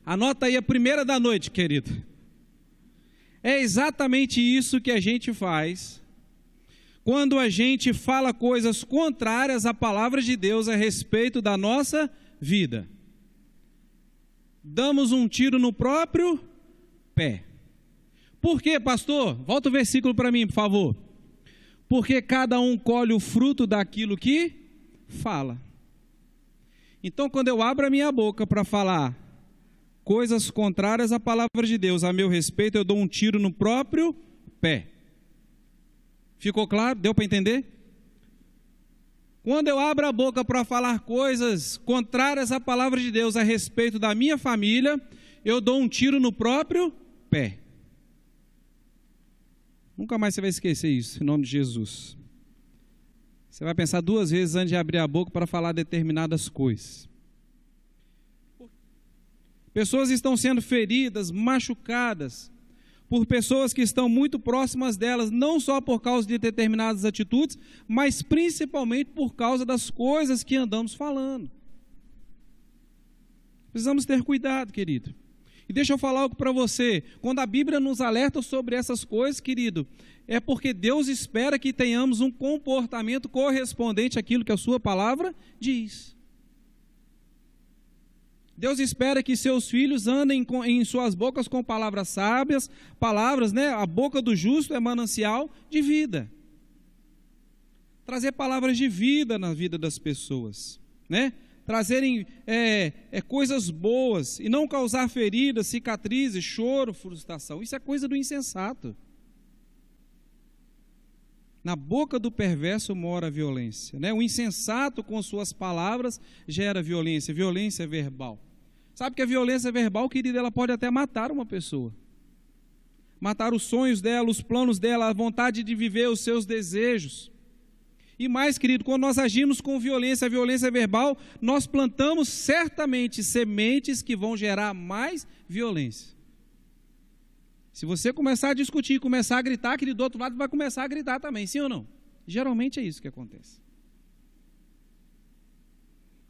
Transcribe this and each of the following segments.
Anota aí a primeira da noite, querido. É exatamente isso que a gente faz quando a gente fala coisas contrárias à palavra de Deus a respeito da nossa vida. Damos um tiro no próprio pé. Por quê, pastor? Volta o versículo para mim, por favor. Porque cada um colhe o fruto daquilo que fala. Então, quando eu abro a minha boca para falar coisas contrárias à palavra de Deus a meu respeito, eu dou um tiro no próprio pé. Ficou claro? Deu para entender? Quando eu abro a boca para falar coisas contrárias à palavra de Deus a respeito da minha família, eu dou um tiro no próprio pé. Nunca mais você vai esquecer isso, em nome de Jesus. Você vai pensar 2 vezes antes de abrir a boca para falar determinadas coisas. Pessoas estão sendo feridas, machucadas, por pessoas que estão muito próximas delas, não só por causa de determinadas atitudes, mas principalmente por causa das coisas que andamos falando. Precisamos ter cuidado, querido. E deixa eu falar algo para você, quando a Bíblia nos alerta sobre essas coisas, querido, é porque Deus espera que tenhamos um comportamento correspondente àquilo que a sua palavra diz. Deus espera que seus filhos andem em suas bocas com palavras sábias, palavras, né? A boca do justo é manancial de vida. Trazer palavras de vida na vida das pessoas, né? Trazerem coisas boas e não causar feridas, cicatrizes, choro, frustração. Isso é coisa do insensato. Na boca do perverso mora a violência, né? O insensato com suas palavras gera violência, violência verbal. Sabe que a violência verbal, querida, ela pode até matar uma pessoa. Matar os sonhos dela, os planos dela, a vontade de viver, os seus desejos. E mais, querido, quando nós agimos com violência, a violência verbal, nós plantamos certamente sementes que vão gerar mais violência. Se você começar a discutir, começar a gritar, querido, do outro lado vai começar a gritar também, sim ou não? Geralmente é isso que acontece.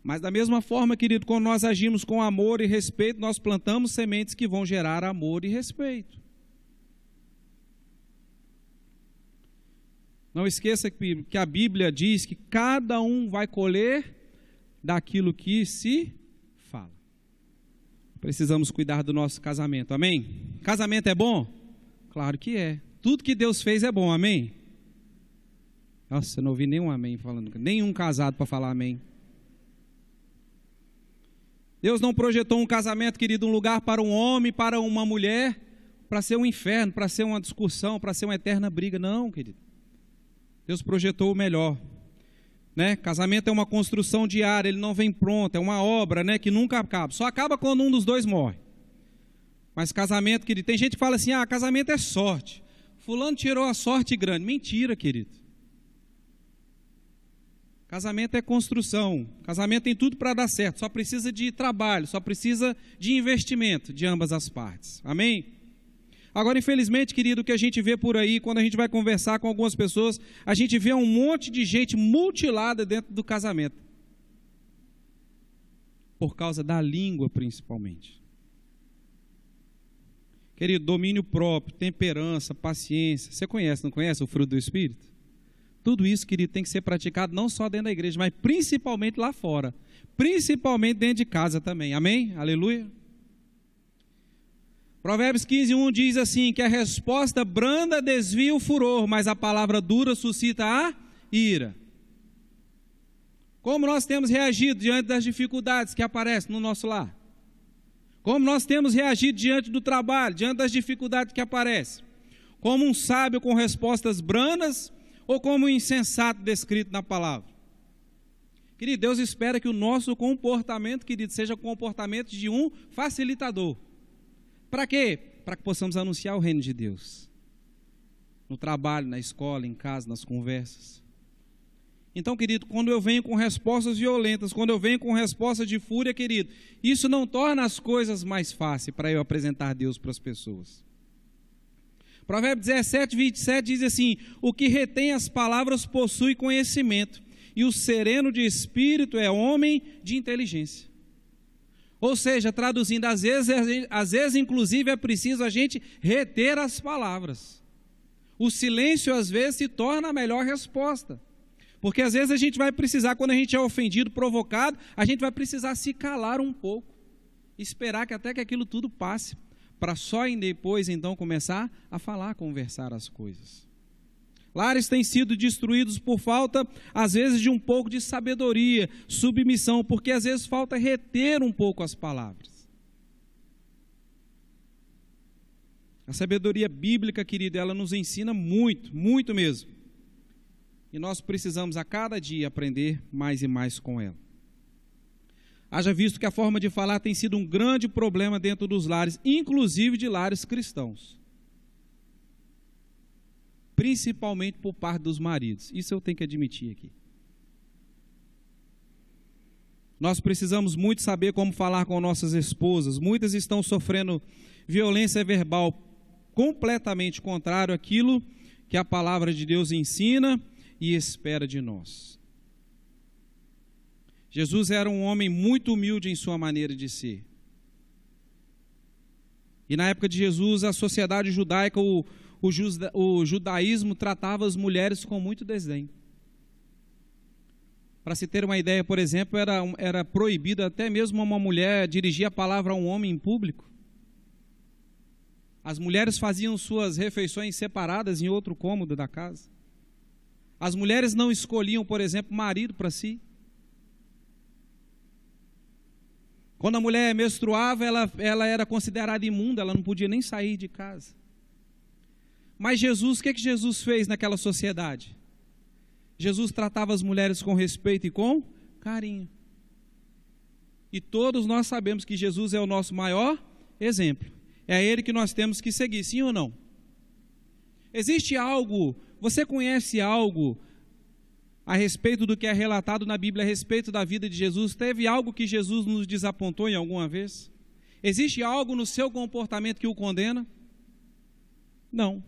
Mas da mesma forma, querido, quando nós agimos com amor e respeito, nós plantamos sementes que vão gerar amor e respeito. Não esqueça que a Bíblia diz que cada um vai colher daquilo que se fala. Precisamos cuidar do nosso casamento, amém? Casamento é bom? Claro que é. Tudo que Deus fez é bom, amém? Nossa, eu não ouvi nenhum amém falando, nenhum casado para falar amém. Deus não projetou um casamento, querido, um lugar para um homem, para uma mulher, para ser um inferno, para ser uma discussão, para ser uma eterna briga. Não, querido. Deus projetou o melhor. Né? Casamento é uma construção diária, ele não vem pronto, é uma obra, né, que nunca acaba. Só acaba quando um dos dois morre. Mas casamento, querido, tem gente que fala assim, casamento é sorte. Fulano tirou a sorte grande. Mentira, querido. Casamento é construção, casamento tem tudo para dar certo, só precisa de trabalho, só precisa de investimento de ambas as partes, amém? Agora, infelizmente, querido, o que a gente vê por aí, quando a gente vai conversar com algumas pessoas, a gente vê um monte de gente mutilada dentro do casamento, por causa da língua principalmente. Querido, domínio próprio, temperança, paciência, você conhece, não conhece o fruto do Espírito? Tudo isso, querido, tem que ser praticado não só dentro da igreja, mas principalmente lá fora. Principalmente dentro de casa também. Amém? Aleluia. Provérbios 15:1 diz assim, que a resposta branda desvia o furor, mas a palavra dura suscita a ira. Como nós temos reagido diante das dificuldades que aparecem no nosso lar? Como nós temos reagido diante do trabalho, diante das dificuldades que aparecem? Como um sábio com respostas brandas, ou como um insensato descrito na palavra? Querido, Deus espera que o nosso comportamento, querido, seja o comportamento de um facilitador. Para quê? Para que possamos anunciar o reino de Deus. No trabalho, na escola, em casa, nas conversas. Então, querido, quando eu venho com respostas violentas, quando eu venho com respostas de fúria, querido, isso não torna as coisas mais fáceis para eu apresentar Deus para as pessoas. Provérbios 17:27 diz assim, o que retém as palavras possui conhecimento, e o sereno de espírito é homem de inteligência. Ou seja, traduzindo, às vezes inclusive é preciso a gente reter as palavras. O silêncio às vezes se torna a melhor resposta. Porque às vezes a gente vai precisar, quando a gente é ofendido, provocado, a gente vai precisar se calar um pouco, esperar que até que aquilo tudo passe, para só depois então começar a falar, conversar as coisas. Lares têm sido destruídos por falta, às vezes, de um pouco de sabedoria, submissão, porque às vezes falta reter um pouco as palavras. A sabedoria bíblica, querida, ela nos ensina muito, muito mesmo. E nós precisamos a cada dia aprender mais e mais com ela. Haja visto que a forma de falar tem sido um grande problema dentro dos lares, inclusive de lares cristãos. Principalmente por parte dos maridos. Isso eu tenho que admitir aqui. Nós precisamos muito saber como falar com nossas esposas. Muitas estão sofrendo violência verbal completamente contrário àquilo que a palavra de Deus ensina e espera de nós. Jesus era um homem muito humilde em sua maneira de ser. E na época de Jesus, a sociedade judaica, o judaísmo tratava as mulheres com muito desdém. Para se ter uma ideia, por exemplo, era proibido até mesmo uma mulher dirigir a palavra a um homem em público. As mulheres faziam suas refeições separadas em outro cômodo da casa. As mulheres não escolhiam, por exemplo, marido para si. Quando a mulher menstruava, ela era considerada imunda, ela não podia nem sair de casa. Mas Jesus, o que Jesus fez naquela sociedade? Jesus tratava as mulheres com respeito e com carinho. E todos nós sabemos que Jesus é o nosso maior exemplo. É a Ele que nós temos que seguir, sim ou não? Existe algo, você conhece algo a respeito do que é relatado na Bíblia, a respeito da vida de Jesus? Teve algo que Jesus nos desapontou em alguma vez? Existe algo no seu comportamento que o condena? Não.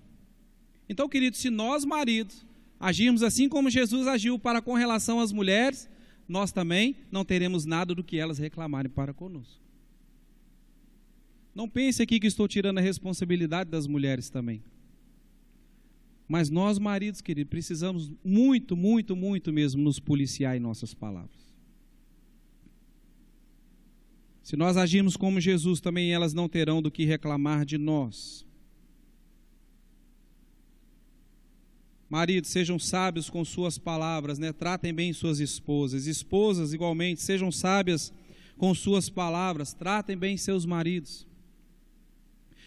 Então, queridos, se nós maridos agirmos assim como Jesus agiu para com relação às mulheres, nós também não teremos nada do que elas reclamarem para conosco. Não pense aqui que estou tirando a responsabilidade das mulheres também. Mas nós, maridos, queridos, precisamos muito, muito, muito mesmo nos policiar em nossas palavras. Se nós agirmos como Jesus, também elas não terão do que reclamar de nós. Maridos, sejam sábios com suas palavras, né? Tratem bem suas esposas. Esposas, igualmente, sejam sábias com suas palavras. Tratem bem seus maridos.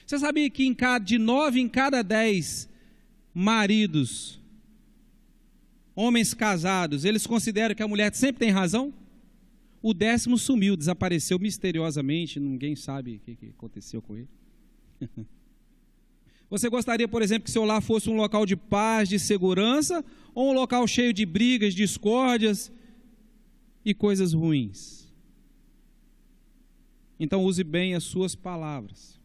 Você sabia que de 9 em cada 10 maridos, homens casados, eles consideram que a mulher sempre tem razão? O 10º sumiu, desapareceu misteriosamente, ninguém sabe o que aconteceu com ele. Você gostaria, por exemplo, que seu lar fosse um local de paz, de segurança, ou um local cheio de brigas, discórdias e coisas ruins? Então use bem as suas palavras.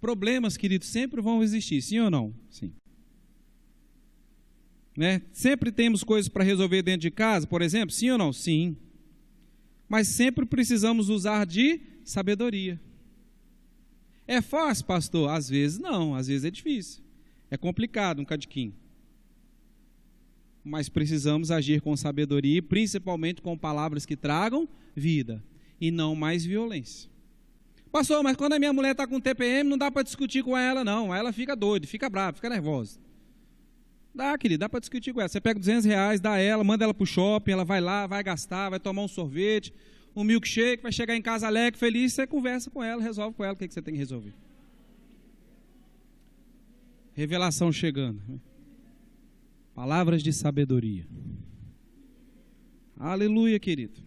Problemas, queridos, sempre vão existir, sim ou não? Sim. Né? Sempre temos coisas para resolver dentro de casa, por exemplo, sim ou não? Sim. Mas sempre precisamos usar de sabedoria. É fácil, pastor? Às vezes não, às vezes é difícil. É complicado um cadiquinho. Mas precisamos agir com sabedoria, principalmente com palavras que tragam vida e não mais violência. Pastor, mas quando a minha mulher está com TPM, não dá para discutir com ela, não. Ela fica doida, fica brava, fica nervosa. Dá, querido, dá para discutir com ela. Você pega R$200, dá ela, manda ela para o shopping, ela vai lá, vai gastar, vai tomar um sorvete, um milkshake, vai chegar em casa alegre, feliz, você conversa com ela, resolve com ela o que você tem que resolver. Revelação chegando. Palavras de sabedoria. Aleluia, querido.